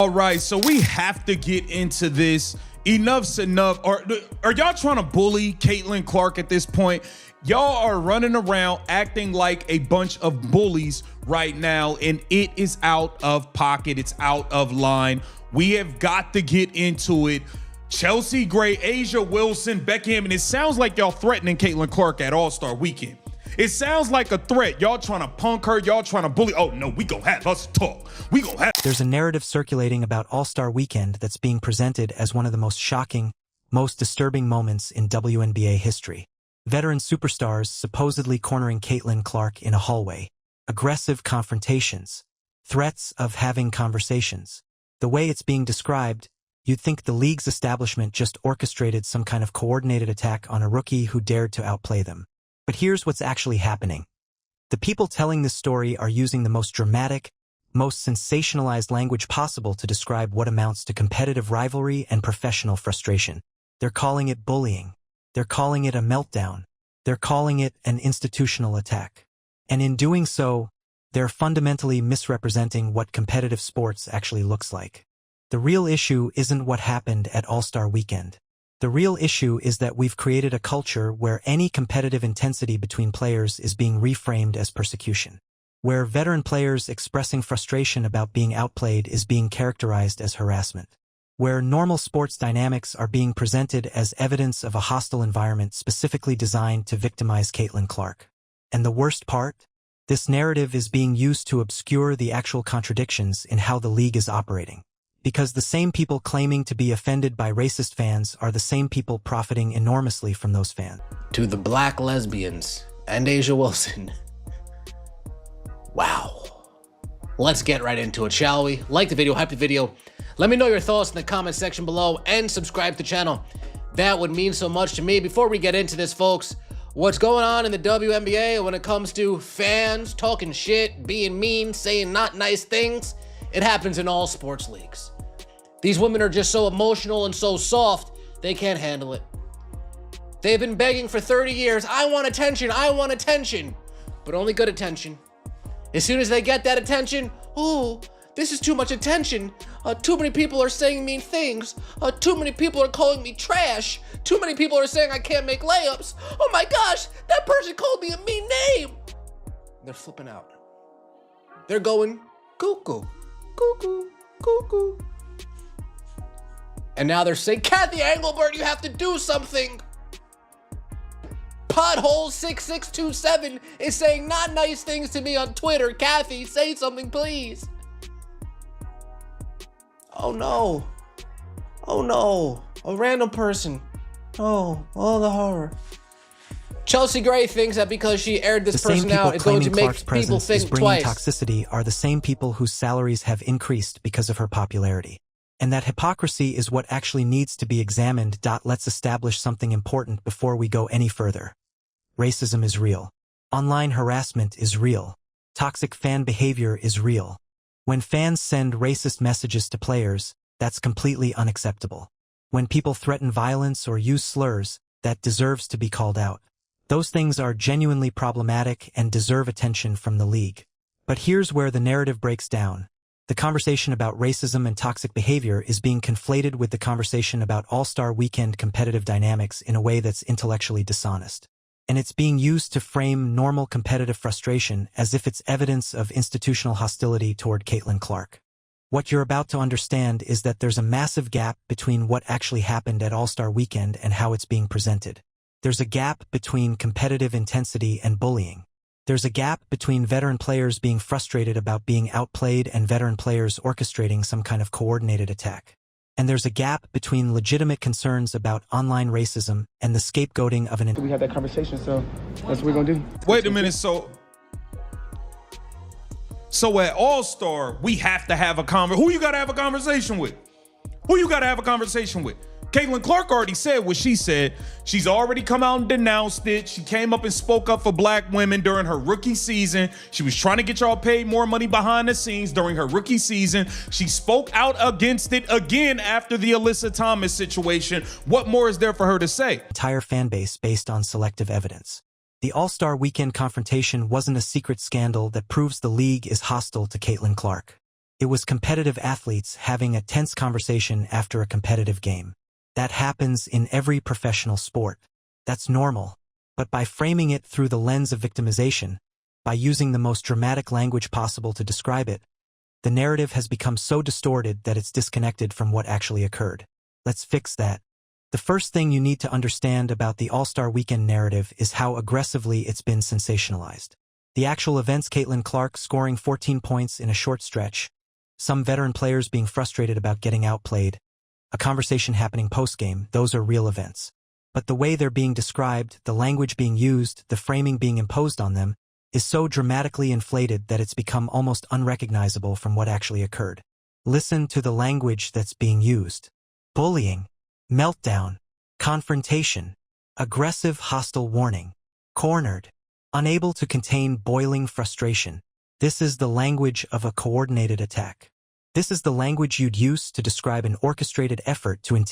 All right, so we have to get into this. Enough's enough. Are y'all trying to bully Caitlin Clark at this point? Y'all are running around acting like a bunch of bullies right now, and it is out of pocket. It's out of line. We have got to get into it. Chelsea Gray, Asia Wilson, Beckham, and it sounds like y'all threatening Caitlin Clark at All-Star Weekend. It sounds like a threat. Y'all trying to punk her. Y'all trying to bully. Oh, no, we gonna have us talk. We gonna have. There's a narrative circulating about All-Star Weekend that's being presented as one of the most shocking, most disturbing moments in WNBA history. Veteran superstars supposedly cornering Caitlin Clark in a hallway. Aggressive confrontations. Threats of having conversations. The way it's being described, you'd think the league's establishment just orchestrated some kind of coordinated attack on a rookie who dared to outplay them. But here's what's actually happening. The people telling this story are using the most dramatic, most sensationalized language possible to describe what amounts to competitive rivalry and professional frustration. They're calling it bullying. They're calling it a meltdown. They're calling it an institutional attack. And in doing so, they're fundamentally misrepresenting what competitive sports actually looks like. The real issue isn't what happened at All-Star Weekend. The real issue is that we've created a culture where any competitive intensity between players is being reframed as persecution, where veteran players expressing frustration about being outplayed is being characterized as harassment, where normal sports dynamics are being presented as evidence of a hostile environment specifically designed to victimize Caitlin Clark. And the worst part? This narrative is being used to obscure the actual contradictions in how the league is operating. Because the same people claiming to be offended by racist fans are the same people profiting enormously from those fans. To the black lesbians and Asia Wilson. Wow. Let's get right into it, shall we? Like the video, hype the video. Let me know your thoughts in the comment section below and subscribe to the channel. That would mean so much to me. Before we get into this, folks, what's going on in the WNBA when it comes to fans talking shit, being mean, saying not nice things? It happens in all sports leagues. These women are just so emotional and so soft, they can't handle it. They've been begging for 30 years, I want attention, but only good attention. As soon as they get that attention, oh, this is too much attention. Too many people are saying mean things. Too many people are calling me trash. Too many people are saying I can't make layups. Oh my gosh, that person called me a mean name. They're flipping out. They're going cuckoo, cuckoo, cuckoo. And now they're saying, Kathy Engelbert, you have to do something. Pothole6627 is saying not nice things to me on Twitter. Kathy, say something, please. Oh no. Oh no. A random person. Oh, the horror. Chelsea Gray thinks that because she aired this person out, it's going to make people think twice. Toxicity are the same people whose salaries have increased because of her popularity. And that hypocrisy is what actually needs to be examined. Let's establish something important before we go any further. Racism is real. Online harassment is real. Toxic fan behavior is real. When fans send racist messages to players, that's completely unacceptable. When people threaten violence or use slurs, that deserves to be called out. Those things are genuinely problematic and deserve attention from the league. But here's where the narrative breaks down. The conversation about racism and toxic behavior is being conflated with the conversation about All-Star Weekend competitive dynamics in a way that's intellectually dishonest. And it's being used to frame normal competitive frustration as if it's evidence of institutional hostility toward Caitlin Clark. What you're about to understand is that there's a massive gap between what actually happened at All-Star Weekend and how it's being presented. There's a gap between competitive intensity and bullying. There's a gap between veteran players being frustrated about being outplayed and veteran players orchestrating some kind of coordinated attack. And there's a gap between legitimate concerns about online racism and the scapegoating of an... We had that conversation, so that's what we're gonna do. Wait a minute, so at All-Star, we have to have a conversation. Who you gotta have a conversation with? Who you gotta have a conversation with? Caitlin Clark already said what she said. She's already come out and denounced it. She came up and spoke up for black women during her rookie season. She was trying to get y'all paid more money behind the scenes during her rookie season. She spoke out against it again after the Alyssa Thomas situation. What more is there for her to say? Entire fan base based on selective evidence. The All-Star Weekend confrontation wasn't a secret scandal that proves the league is hostile to Caitlin Clark. It was competitive athletes having a tense conversation after a competitive game. That happens in every professional sport. That's normal. But by framing it through the lens of victimization, by using the most dramatic language possible to describe it, the narrative has become so distorted that it's disconnected from what actually occurred. Let's fix that. The first thing you need to understand about the All-Star Weekend narrative is how aggressively it's been sensationalized. The actual events, Caitlin Clark scoring 14 points in a short stretch, some veteran players being frustrated about getting outplayed, a conversation happening post-game, those are real events. But the way they're being described, the language being used, the framing being imposed on them, is so dramatically inflated that it's become almost unrecognizable from what actually occurred. Listen to the language that's being used. Bullying, meltdown, confrontation, aggressive hostile warning, cornered, unable to contain boiling frustration. This is the language of a coordinated attack. This is the language you'd use to describe an orchestrated effort to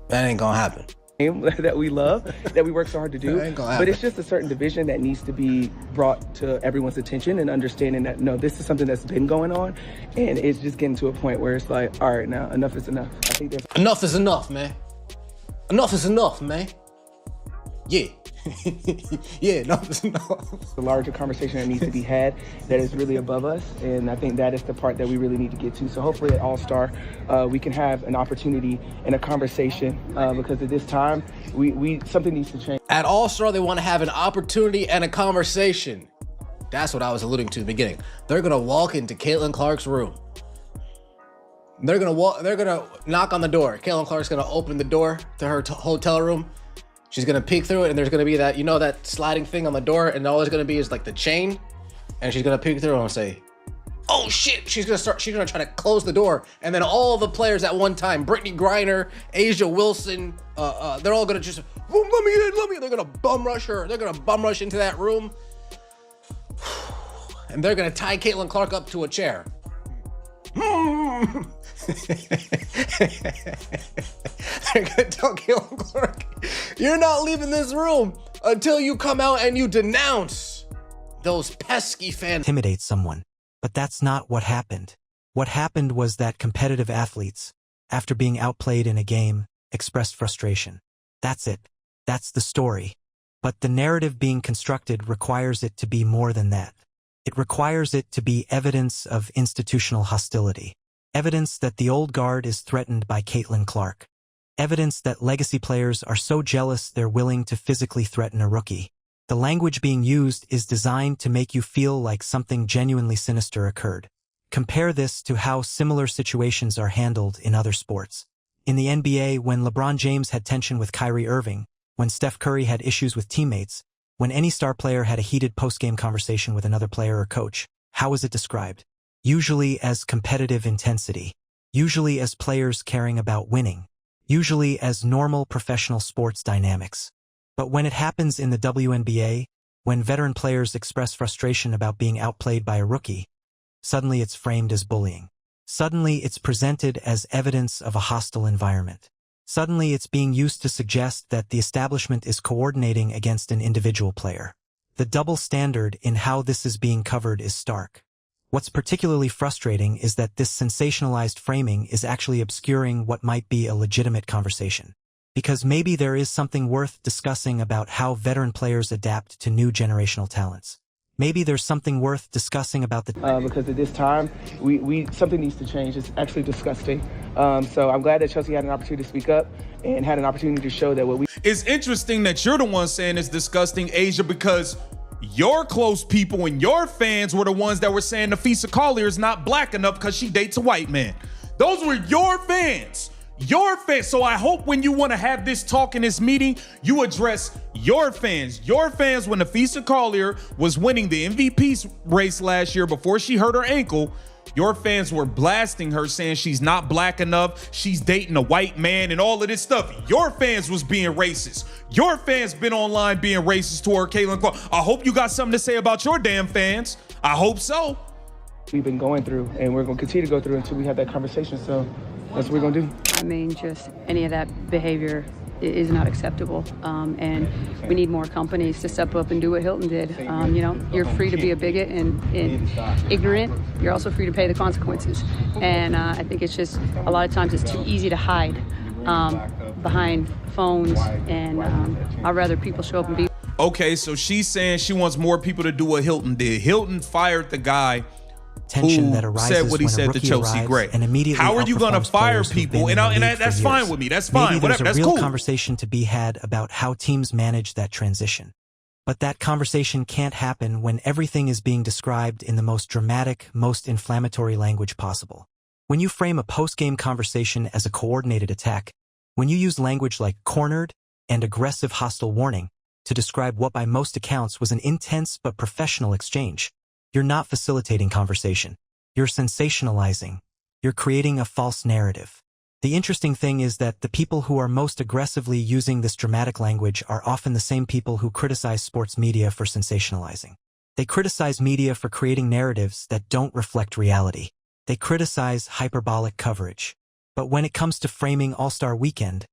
That ain't gonna happen. That we love, that we work so hard to do. But it's just a certain division that needs to be brought to everyone's attention and understanding that, no, this is something that's been going on. And it's just getting to a point where it's like, all right, now enough is enough. I think there's Enough is enough, man. Enough is enough, man. Yeah. Yeah, enough is enough. a larger conversation that needs to be had that is really above us. And I think that is the part that we really need to get to. So hopefully at All-Star, we can have an opportunity and a conversation because at this time, something needs to change. At All-Star, they want to have an opportunity and a conversation. That's what I was alluding to in the beginning. They're gonna walk into Caitlin Clark's room. They're gonna knock on the door. Caitlin Clark's gonna open the door to her hotel room. She's gonna peek through it, and there's gonna be that, that sliding thing on the door, and all there's gonna be is like the chain, and she's gonna peek through and say, "Oh shit!" She's gonna try to close the door, and then all the players at one time, Brittany Griner, Asia Wilson, they're all gonna just, let me in. They're gonna bum rush her. They're gonna bum rush into that room, and they're gonna tie Caitlin Clark up to a chair. They're gonna tell Caitlin Clark, "You're not leaving this room until you come out and you denounce those pesky fans." Intimidate someone. But that's not what happened. What happened was that competitive athletes, after being outplayed in a game, expressed frustration. That's it. That's the story. But the narrative being constructed requires it to be more than that. It requires it to be evidence of institutional hostility. Evidence that the old guard is threatened by Caitlin Clark. Evidence that legacy players are so jealous they're willing to physically threaten a rookie. The language being used is designed to make you feel like something genuinely sinister occurred. Compare this to how similar situations are handled in other sports. In the NBA, when LeBron James had tension with Kyrie Irving, when Steph Curry had issues with teammates, when any star player had a heated post-game conversation with another player or coach, how was it described? Usually as competitive intensity. Usually as players caring about winning. Usually as normal professional sports dynamics. But when it happens in the WNBA, when veteran players express frustration about being outplayed by a rookie, suddenly it's framed as bullying. Suddenly it's presented as evidence of a hostile environment. Suddenly it's being used to suggest that the establishment is coordinating against an individual player. The double standard in how this is being covered is stark. What's particularly frustrating is that this sensationalized framing is actually obscuring what might be a legitimate conversation. Because maybe there is something worth discussing about how veteran players adapt to new generational talents. Maybe there's something worth discussing about the... Because at this time, something needs to change. It's actually disgusting. So I'm glad that Chelsea had an opportunity to speak up and had an opportunity to show that what we... It's interesting that you're the one saying it's disgusting, Asia, because your close people and your fans were the ones that were saying Nafisa Collier is not black enough because she dates a white man. Those were your fans. Your fans. So I hope when you want to have this talk in this meeting, you address your fans. Your fans, when Nafisa Collier was winning the MVP race last year before she hurt her ankle, your fans were blasting her, saying she's not black enough, she's dating a white man and all of this stuff. Your fans was being racist. Your fans been online being racist toward Caitlin Clark. I hope you got something to say about your damn fans. I hope so. We've been going through, and we're going to continue to go through until we have that conversation. So that's what we're going to do. I mean, just any of that behavior is not acceptable. And we need more companies to step up and do what Hilton did. You know, you're free to be a bigot and ignorant. You're also free to pay the consequences. And I think it's just a lot of times it's too easy to hide behind phones, and I'd rather people show up and be. Okay, so she's saying she wants more people to do what Hilton did. Hilton fired the guy tension who that arises said what he when a said to rookie Chelsea arrives Gray. And immediately how are you going to outperforms fire players who've people? been And, in the and league that's for fine years. with me. That's fine. Maybe there's Whatever. a That's real cool. conversation to be had about how teams manage that transition. But that conversation can't happen when everything is being described in the most dramatic, most inflammatory language possible. When you frame a post-game conversation as a coordinated attack, when you use language like cornered and aggressive hostile warning to describe what by most accounts was an intense but professional exchange, you're not facilitating conversation. You're sensationalizing. You're creating a false narrative. The interesting thing is that the people who are most aggressively using this dramatic language are often the same people who criticize sports media for sensationalizing. They criticize media for creating narratives that don't reflect reality. They criticize hyperbolic coverage. But when it comes to framing All-Star Weekend,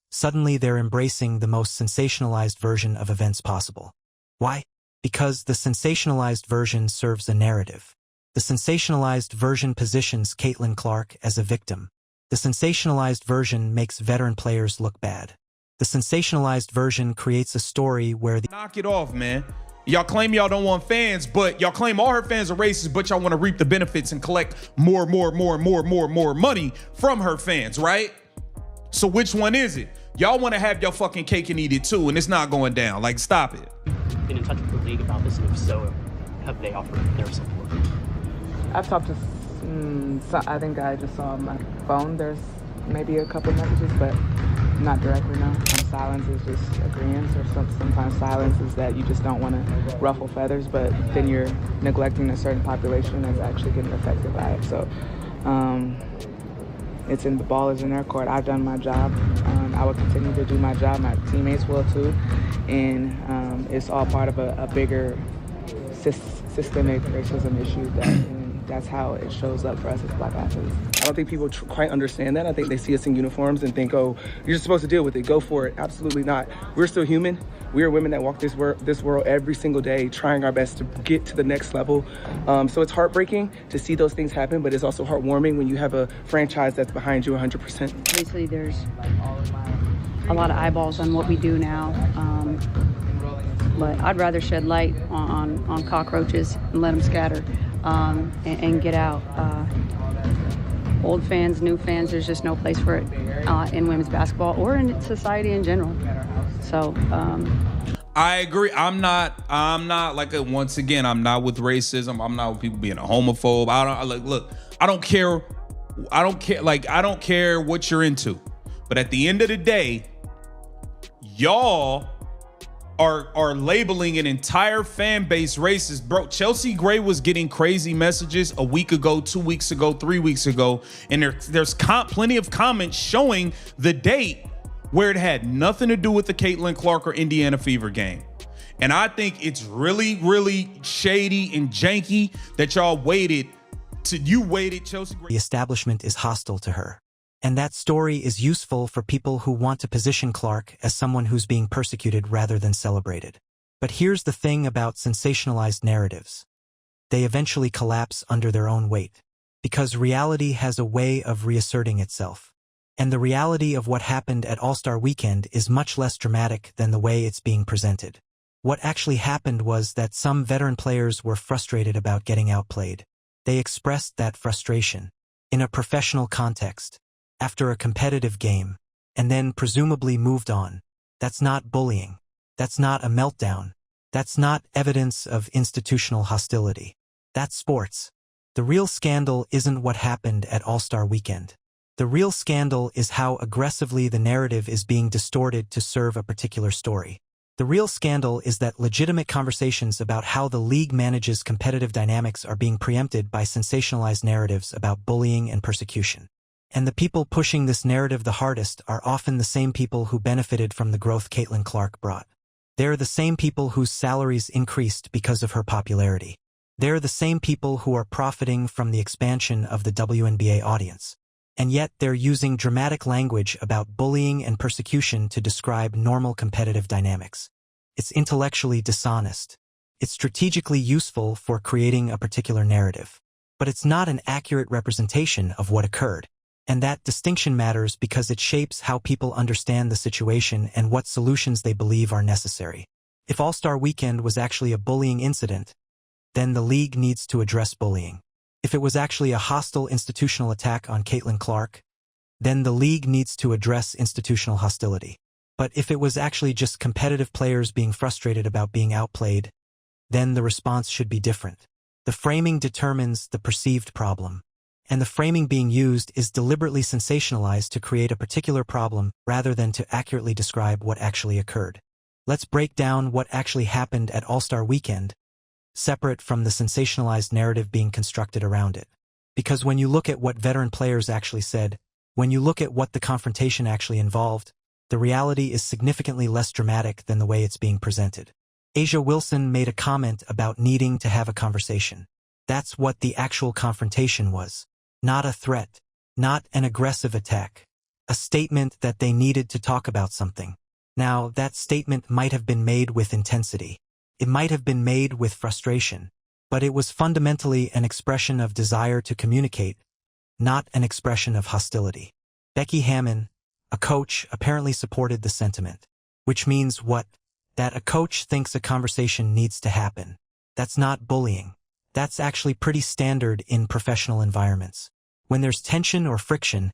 suddenly they're embracing the most sensationalized version of events possible. Why? Because the sensationalized version serves a narrative. The sensationalized version positions Caitlin Clark as a victim. The sensationalized version makes veteran players look bad. The sensationalized version creates a story where the— Knock it off, man. Y'all claim y'all don't want fans, but y'all claim all her fans are racist, but y'all want to reap the benefits and collect more money from her fans, right? So which one is it? Y'all want to have your fucking cake and eat it too, and it's not going down. Like, stop it. Been in touch with the league about this, and if so, have they offered their support? I've talked to, I think I just saw on my phone, there's maybe a couple messages, but not directly, no. Silence is just agreement, or sometimes silence is that you just don't want to ruffle feathers, but then you're neglecting a certain population that's actually getting affected by it. So the ball is in their court. I've done my job. I will continue to do my job. My teammates will too. And it's all part of a bigger systemic racism issue that's how it shows up for us as Black athletes. I don't think people quite understand that. I think they see us in uniforms and think, oh, you're just supposed to deal with it. Go for it. Absolutely not. We're still human. We are women that walk this world every single day, trying our best to get to the next level. So it's heartbreaking to see those things happen, but it's also heartwarming when you have a franchise that's behind you 100%. Obviously, there's a lot of eyeballs on what we do now. But I'd rather shed light on cockroaches and let them scatter and get out. Old fans, new fans, there's just no place for it in women's basketball or in society in general. So I agree. I'm not like once again, I'm not with racism. I'm not with people being a homophobe. I don't care what you're into. But at the end of the day, y'all are labeling an entire fan base racist. Bro, Chelsea Gray was getting crazy messages a week ago, 2 weeks ago, 3 weeks ago, and there's plenty of comments showing the date where it had nothing to do with the Caitlin Clark or Indiana Fever game. And I think it's really, really shady and janky that y'all waited Chelsea Gray. The establishment is hostile to her. And that story is useful for people who want to position Clark as someone who's being persecuted rather than celebrated. But here's the thing about sensationalized narratives. They eventually collapse under their own weight, because reality has a way of reasserting itself. And the reality of what happened at All-Star Weekend is much less dramatic than the way it's being presented. What actually happened was that some veteran players were frustrated about getting outplayed. They expressed that frustration in a professional context, after a competitive game, and then presumably moved on. That's not bullying. That's not a meltdown. That's not evidence of institutional hostility. That's sports. The real scandal isn't what happened at All-Star Weekend. The real scandal is how aggressively the narrative is being distorted to serve a particular story. The real scandal is that legitimate conversations about how the league manages competitive dynamics are being preempted by sensationalized narratives about bullying and persecution. And the people pushing this narrative the hardest are often the same people who benefited from the growth Caitlin Clark brought. They're the same people whose salaries increased because of her popularity. They're the same people who are profiting from the expansion of the WNBA audience. And yet they're using dramatic language about bullying and persecution to describe normal competitive dynamics. It's intellectually dishonest. It's strategically useful for creating a particular narrative. But it's not an accurate representation of what occurred. And that distinction matters because it shapes how people understand the situation and what solutions they believe are necessary. If All-Star Weekend was actually a bullying incident, then the league needs to address bullying. If it was actually a hostile institutional attack on Caitlin Clark, then the league needs to address institutional hostility. But if it was actually just competitive players being frustrated about being outplayed, then the response should be different. The framing determines the perceived problem, and the framing being used is deliberately sensationalized to create a particular problem rather than to accurately describe what actually occurred. Let's break down what actually happened at All-Star Weekend, separate from the sensationalized narrative being constructed around it. Because when you look at what veteran players actually said, when you look at what the confrontation actually involved, the reality is significantly less dramatic than the way it's being presented. A'ja Wilson made a comment about needing to have a conversation. That's what the actual confrontation was. Not a threat, not an aggressive attack. A statement that they needed to talk about something. Now, that statement might have been made with intensity. It might have been made with frustration. But it was fundamentally an expression of desire to communicate, not an expression of hostility. Becky Hammon, a coach, apparently supported the sentiment. Which means what? That a coach thinks a conversation needs to happen. That's not bullying. That's actually pretty standard in professional environments. When there's tension or friction,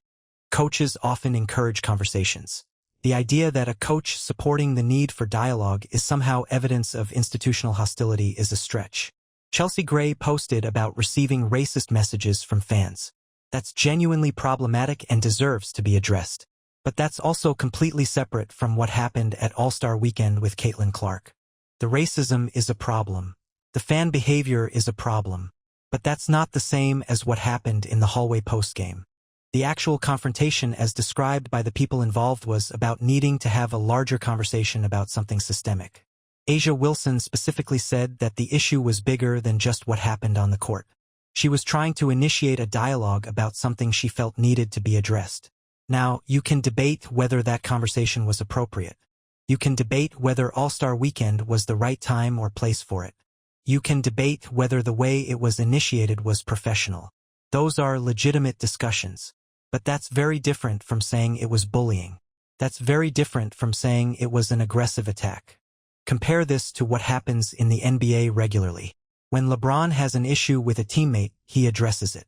coaches often encourage conversations. The idea that a coach supporting the need for dialogue is somehow evidence of institutional hostility is a stretch. Chelsea Gray posted about receiving racist messages from fans. That's genuinely problematic and deserves to be addressed. But that's also completely separate from what happened at All-Star Weekend with Caitlin Clark. The racism is a problem. The fan behavior is a problem. But that's not the same as what happened in the hallway postgame. The actual confrontation as described by the people involved was about needing to have a larger conversation about something systemic. A'ja Wilson specifically said that the issue was bigger than just what happened on the court. She was trying to initiate a dialogue about something she felt needed to be addressed. Now, you can debate whether that conversation was appropriate. You can debate whether All-Star Weekend was the right time or place for it. You can debate whether the way it was initiated was professional. Those are legitimate discussions. But that's very different from saying it was bullying. That's very different from saying it was an aggressive attack. Compare this to what happens in the NBA regularly. When LeBron has an issue with a teammate, he addresses it.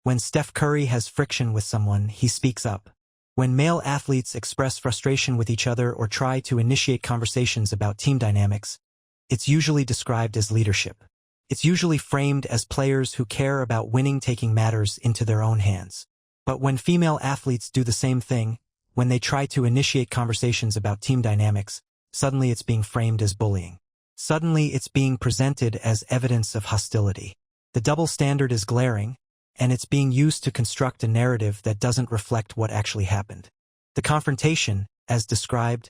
When Steph Curry has friction with someone, he speaks up. When male athletes express frustration with each other or try to initiate conversations about team dynamics, it's usually described as leadership. It's usually framed as players who care about winning taking matters into their own hands. But when female athletes do the same thing, when they try to initiate conversations about team dynamics, suddenly it's being framed as bullying. Suddenly it's being presented as evidence of hostility. The double standard is glaring, and it's being used to construct a narrative that doesn't reflect what actually happened. The confrontation, as described,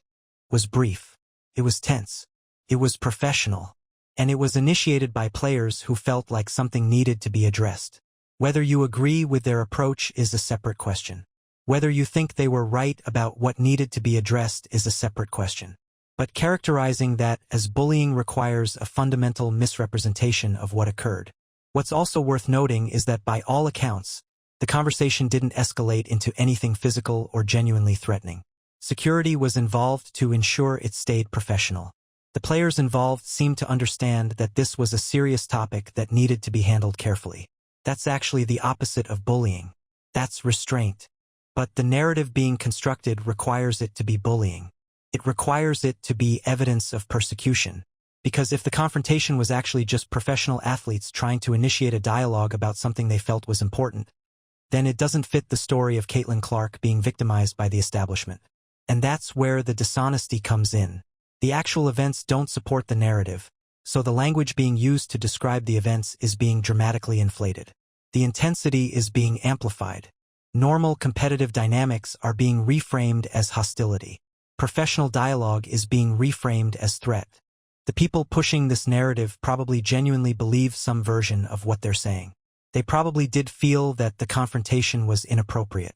was brief. It was tense. It was professional. And it was initiated by players who felt like something needed to be addressed. Whether you agree with their approach is a separate question. Whether you think they were right about what needed to be addressed is a separate question. But characterizing that as bullying requires a fundamental misrepresentation of what occurred. What's also worth noting is that by all accounts, the conversation didn't escalate into anything physical or genuinely threatening. Security was involved to ensure it stayed professional. The players involved seemed to understand that this was a serious topic that needed to be handled carefully. That's actually the opposite of bullying. That's restraint. But the narrative being constructed requires it to be bullying. It requires it to be evidence of persecution. Because if the confrontation was actually just professional athletes trying to initiate a dialogue about something they felt was important, then it doesn't fit the story of Caitlin Clark being victimized by the establishment. And that's where the dishonesty comes in. The actual events don't support the narrative, so the language being used to describe the events is being dramatically inflated. The intensity is being amplified. Normal competitive dynamics are being reframed as hostility. Professional dialogue is being reframed as threat. The people pushing this narrative probably genuinely believe some version of what they're saying. They probably did feel that the confrontation was inappropriate.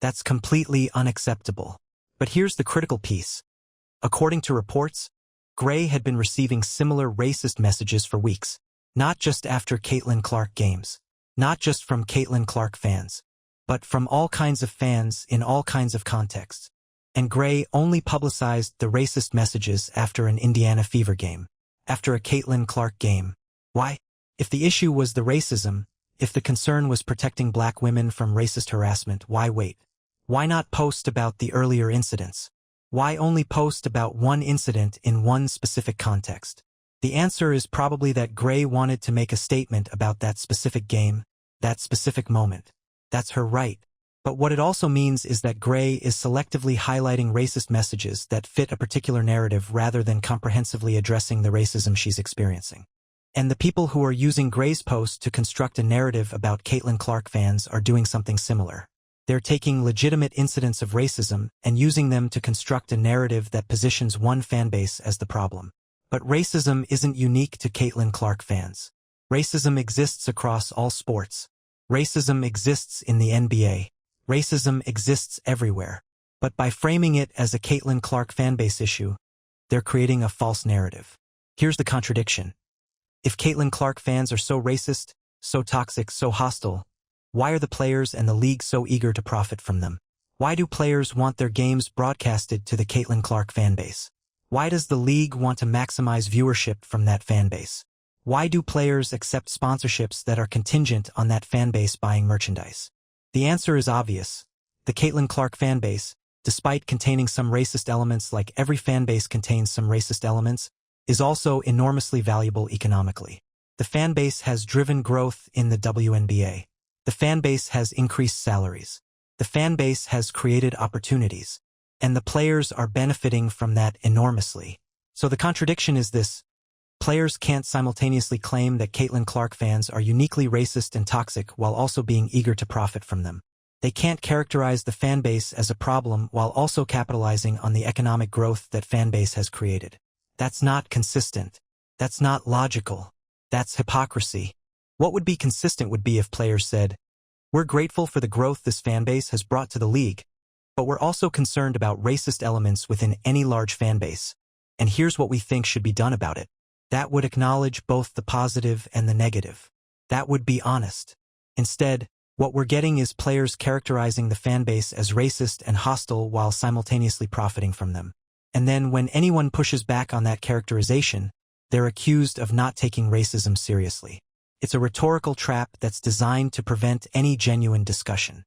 That's completely unacceptable. But here's the critical piece. According to reports, Gray had been receiving similar racist messages for weeks, not just after Caitlin Clark games, not just from Caitlin Clark fans, but from all kinds of fans in all kinds of contexts. And Gray only publicized the racist messages after an Indiana Fever game, after a Caitlin Clark game. Why? If the issue was the racism, if the concern was protecting black women from racist harassment, why wait? Why not post about the earlier incidents? Why only post about one incident in one specific context? The answer is probably that Gray wanted to make a statement about that specific game, that specific moment. That's her right. But what it also means is that Gray is selectively highlighting racist messages that fit a particular narrative rather than comprehensively addressing the racism she's experiencing. And the people who are using Gray's post to construct a narrative about Caitlin Clark fans are doing something similar. They're taking legitimate incidents of racism and using them to construct a narrative that positions one fanbase as the problem. But racism isn't unique to Caitlin Clark fans. Racism exists across all sports. Racism exists in the NBA. Racism exists everywhere. But by framing it as a Caitlin Clark fanbase issue, they're creating a false narrative. Here's the contradiction. If Caitlin Clark fans are so racist, so toxic, so hostile, why are the players and the league so eager to profit from them? Why do players want their games broadcasted to the Caitlin Clark fanbase? Why does the league want to maximize viewership from that fanbase? Why do players accept sponsorships that are contingent on that fanbase buying merchandise? The answer is obvious. The Caitlin Clark fanbase, despite containing some racist elements like every fanbase contains some racist elements, is also enormously valuable economically. The fanbase has driven growth in the WNBA. The fanbase has increased salaries. The fanbase has created opportunities. And the players are benefiting from that enormously. So the contradiction is this. Players can't simultaneously claim that Caitlin Clark fans are uniquely racist and toxic while also being eager to profit from them. They can't characterize the fanbase as a problem while also capitalizing on the economic growth that fanbase has created. That's not consistent. That's not logical. That's hypocrisy. What would be consistent would be if players said, "We're grateful for the growth this fanbase has brought to the league, but we're also concerned about racist elements within any large fanbase, and here's what we think should be done about it." That would acknowledge both the positive and the negative. That would be honest. Instead, what we're getting is players characterizing the fanbase as racist and hostile while simultaneously profiting from them. And then when anyone pushes back on that characterization, they're accused of not taking racism seriously. It's a rhetorical trap that's designed to prevent any genuine discussion.